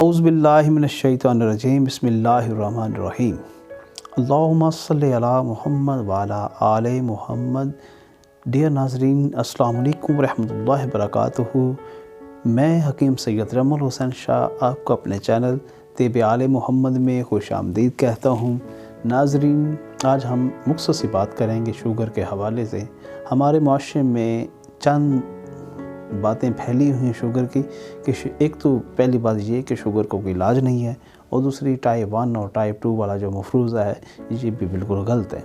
اعوذ باللہ من الشیطان الرجیم بسم اللہ الرحمن الرحیم اللہم صلی علی محمد وعلی آل محمد۔ ڈیئر ناظرین، السلام علیکم ورحمۃ اللہ وبرکاتہ۔ میں حکیم سید رمل حسین شاہ آپ کو اپنے چینل طب آل محمد میں خوش آمدید کہتا ہوں۔ ناظرین، آج ہم مختصر سی بات کریں گے شوگر کے حوالے سے۔ ہمارے معاشرے میں چند باتیں پھیلی ہوئی ہیں شوگر کی، کہ ایک تو پہلی بات یہ ہے کہ شوگر کو کوئی علاج نہیں ہے، اور دوسری ٹائپ 1 اور ٹائپ 2 والا جو مفروضہ ہے یہ بھی بالکل غلط ہے،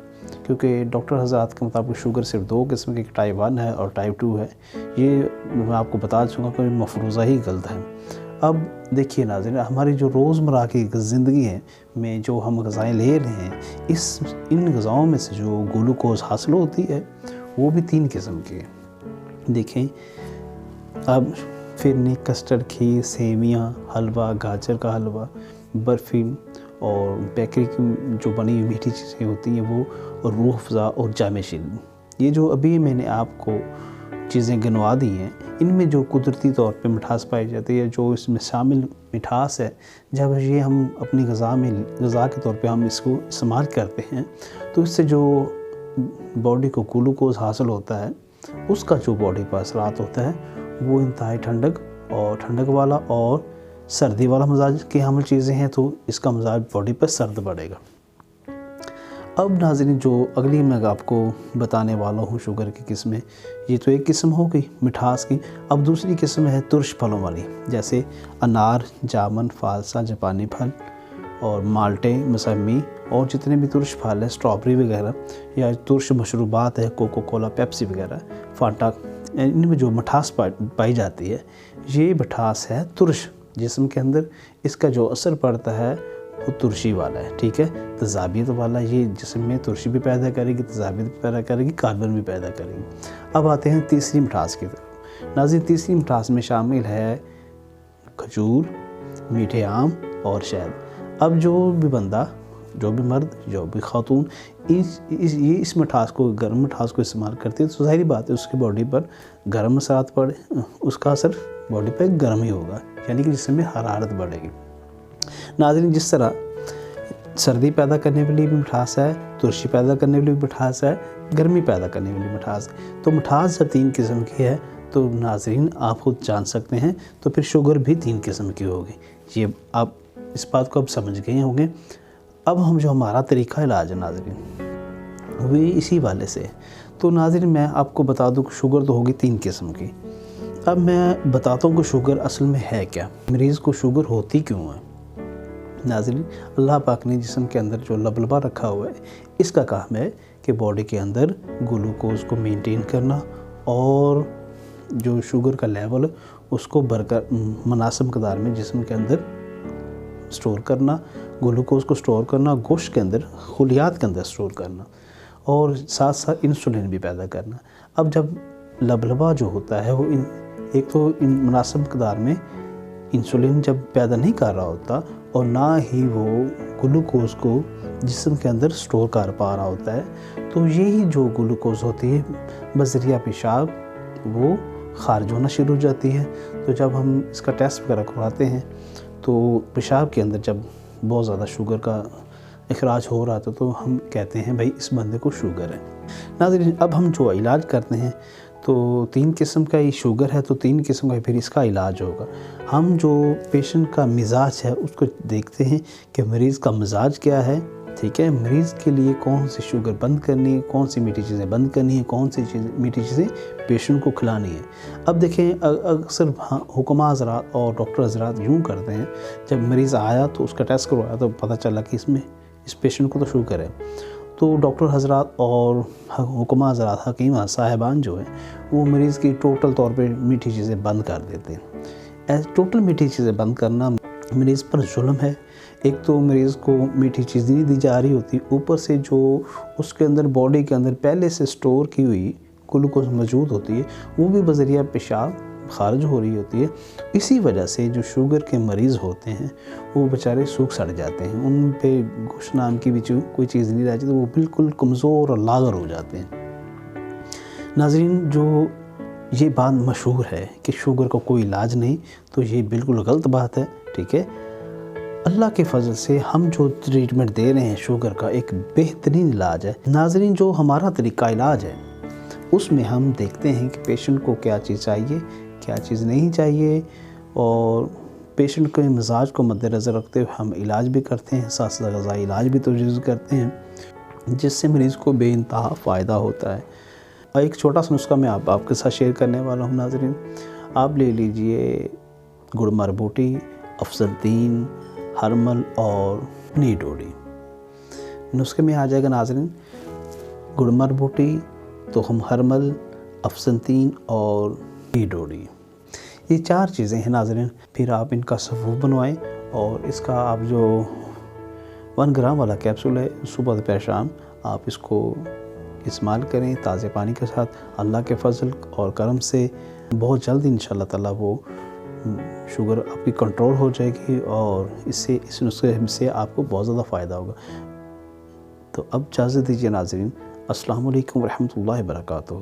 کیونکہ ڈاکٹر حضرات کے مطابق شوگر صرف 2 قسم کی، ٹائپ 1 ہے اور ٹائپ 2 ہے۔ یہ میں آپ کو بتا چکا کہ مفروضہ ہی غلط ہے۔ اب دیکھیے ناظرین، ہماری جو روزمرہ کی زندگی ہے میں جو ہم غذائیں لے رہے ہیں، ان غذاؤں میں سے جو گلوکوز حاصل ہوتی ہے وہ بھی 3 قسم کی ہے۔ دیکھیں، اب فرنی، کسٹرڈ، کھیر، سیویاں، حلوہ، گاجر کا حلوہ، برفی اور بیکری کی جو بنی ہوئی میٹھی چیزیں ہوتی ہیں وہ، اور روح افزا اور جامع شیرینی، یہ جو ابھی میں نے آپ کو چیزیں گنوا دی ہیں، ان میں جو قدرتی طور پہ مٹھاس پائی جاتی ہے، جو اس میں شامل مٹھاس ہے، جب یہ ہم اپنی غذا کے طور پہ ہم اس کو استعمال کرتے ہیں تو اس سے جو باڈی کو گلوکوز حاصل ہوتا ہے، اس کا جو باڈی پر اثرات ہوتا ہے وہ انتہائی ٹھنڈک والا اور سردی والا مزاج کی حامل چیزیں ہیں، تو اس کا مزاج باڈی پر سرد پڑے گا۔ اب ناظرین، جو اگلی میں آپ کو بتانے والا ہوں شوگر کی قسمیں، یہ تو ایک قسم ہو گئی مٹھاس کی۔ اب دوسری قسم ہے ترش پھلوں والی، جیسے انار، جامن، فالسا، جاپانی پھل اور مالٹے، موسمی اور جتنے بھی ترش پھل ہیں، اسٹرابری وغیرہ، یا ترش مشروبات ہے، کوکو کولا، پیپسی وغیرہ، فانٹا، ان میں جو مٹھاس پائی جاتی ہے، یہ مٹھاس ہے ترش، جسم کے اندر اس کا جو اثر پڑتا ہے وہ ترشی والا ہے، ٹھیک ہے، تذابیت والا۔ یہ جسم میں ترشی بھی پیدا کرے گی، تذابیت بھی پیدا کرے گی، کاربن بھی پیدا کرے گی۔ اب آتے ہیں تیسری مٹھاس کی طرف۔ ناظرین، تیسری مٹھاس میں شامل ہے کھجور، میٹھے آم اور شہد۔ اب جو بھی بندہ، جو بھی مرد، جو بھی خاتون اس مٹھاس کو، گرم مٹھاس کو استعمال کرتی ہے، تو ظاہری بات ہے اس کی باڈی پر گرم اثرات پڑے، اس کا اثر باڈی پہ گرم ہی ہوگا، یعنی کہ جسم میں حرارت بڑھے گی۔ ناظرین، جس طرح سردی پیدا کرنے کے لیے بھی مٹھاس ہے، ترشی پیدا کرنے کے لیے بھی مٹھاس ہے، گرمی پیدا کرنے کے لیے مٹھاس ہے، تو مٹھاس جب 3 قسم کی ہے تو ناظرین آپ خود جان سکتے ہیں، تو پھر شوگر بھی 3 قسم کی ہوگی۔ یہ آپ اس بات کو اب سمجھ گئے ہوں گے۔ اب ہم جو ہمارا طریقہ علاج ہے ناظرین، وہ اسی والے سے ہے۔ تو ناظرین، میں آپ کو بتا دوں کہ شوگر تو ہوگی 3 قسم کی۔ اب میں بتاتا ہوں کہ شوگر اصل میں ہے کیا، مریض کو شوگر ہوتی کیوں ہے۔ ناظرین، اللہ پاک نے جسم کے اندر جو لبلبا رکھا ہوا ہے، اس کا کام ہے کہ باڈی کے اندر گلوکوز کو مینٹین کرنا، اور جو شوگر کا لیول ہے اس کو مناسب مقدار میں جسم کے اندر سٹور کرنا، گلوکوز کو سٹور کرنا، گوشت کے اندر، خلیات کے اندر سٹور کرنا، اور ساتھ ساتھ انسولین بھی پیدا کرنا۔ اب جب لبلبا جو ہوتا ہے وہ ایک تو مناسب مقدار میں انسولین جب پیدا نہیں کر رہا ہوتا، اور نہ ہی وہ گلوکوز کو جسم کے اندر سٹور کر پا رہا ہوتا ہے، تو یہی جو گلوکوز ہوتی ہے بذریعہ پیشاب وہ خارج ہونا شروع ہو جاتی ہے۔ تو جب ہم اس کا ٹیسٹ وغیرہ کرواتے ہیں تو پیشاب کے اندر جب بہت زیادہ شوگر کا اخراج ہو رہا تھا، تو ہم کہتے ہیں بھائی اس بندے کو شوگر ہے۔ ناظرین، اب ہم جو علاج کرتے ہیں تو 3 قسم کا یہ شوگر ہے، تو 3 قسم کا پھر اس کا علاج ہوگا۔ ہم جو پیشنٹ کا مزاج ہے اس کو دیکھتے ہیں کہ مریض کا مزاج کیا ہے، ٹھیک ہے، مریض کے لیے کون سی شوگر بند کرنی ہے، کون سی میٹھی چیزیں بند کرنی ہے، کون سی میٹھی چیزیں پیشنٹ کو کھلانی ہے۔ اب دیکھیں، اکثر حکماء حضرات اور ڈاکٹر حضرات یوں کرتے ہیں، جب مریض آیا تو اس کا ٹیسٹ کروایا تو پتہ چلا کہ اس پیشنٹ کو تو شوگر ہے، تو ڈاکٹر حضرات اور حکماء حضرات، حکیم صاحبان جو ہیں، وہ مریض کی ٹوٹل طور پہ میٹھی چیزیں بند کر دیتے ہیں۔ ٹوٹل میٹھی چیزیں بند کرنا مریض پر ظلم ہے۔ ایک تو مریض کو میٹھی چیز نہیں دی جا رہی ہوتی، اوپر سے جو اس کے اندر باڈی کے اندر پہلے سے سٹور کی ہوئی گلوکوز موجود ہوتی ہے وہ بھی بذریعہ پیشاب خارج ہو رہی ہوتی ہے۔ اسی وجہ سے جو شوگر کے مریض ہوتے ہیں وہ بیچارے سوکھ سڑ جاتے ہیں، ان پہ گوشت نام کی بھی کوئی چیز نہیں رہتی، تو وہ بالکل کمزور اور لاغر ہو جاتے ہیں۔ ناظرین، جو یہ بات مشہور ہے کہ شوگر کا کوئی علاج نہیں، تو یہ بالکل غلط بات ہے، ٹھیک ہے۔ اللہ کے فضل سے ہم جو ٹریٹمنٹ دے رہے ہیں شوگر کا ایک بہترین علاج ہے۔ ناظرین، جو ہمارا طریقہ علاج ہے اس میں ہم دیکھتے ہیں کہ پیشنٹ کو کیا چیز چاہیے، کیا چیز نہیں چاہیے، اور پیشنٹ کے مزاج کو مد نظر رکھتے ہوئے ہم علاج بھی کرتے ہیں، ساتھ ساتھ غذائی علاج بھی تجویز کرتے ہیں، جس سے مریض کو بے انتہا فائدہ ہوتا ہے۔ اور ایک چھوٹا سا نسخہ میں آپ کے ساتھ شیئر کرنے والا ہوں ناظرین۔ آپ لے لیجئے گڑ مربوٹی، افضلتین، ہرمل اور نی ڈوڑی۔ نسخے میں آ جائے گا ناظرین گڑ مربوٹی، تخم ہرمل، افضلتین اور نی ڈوڑی۔ یہ 4 چیزیں ہیں ناظرین۔ پھر آپ ان کا صفوف بنوائیں، اور اس کا آپ جو 1 گرام والا کیپسول ہے صبح دوپہر شام آپ اس کو استعمال کریں تازے پانی کے ساتھ۔ اللہ کے فضل اور کرم سے بہت جلد انشاءاللہ تعالیٰ وہ شوگر آپ کی کنٹرول ہو جائے گی، اور اس نسخے سے آپ کو بہت زیادہ فائدہ ہوگا۔ تو اب اجازت دیجیے ناظرین، السلام علیکم ورحمۃ اللہ وبرکاتہ۔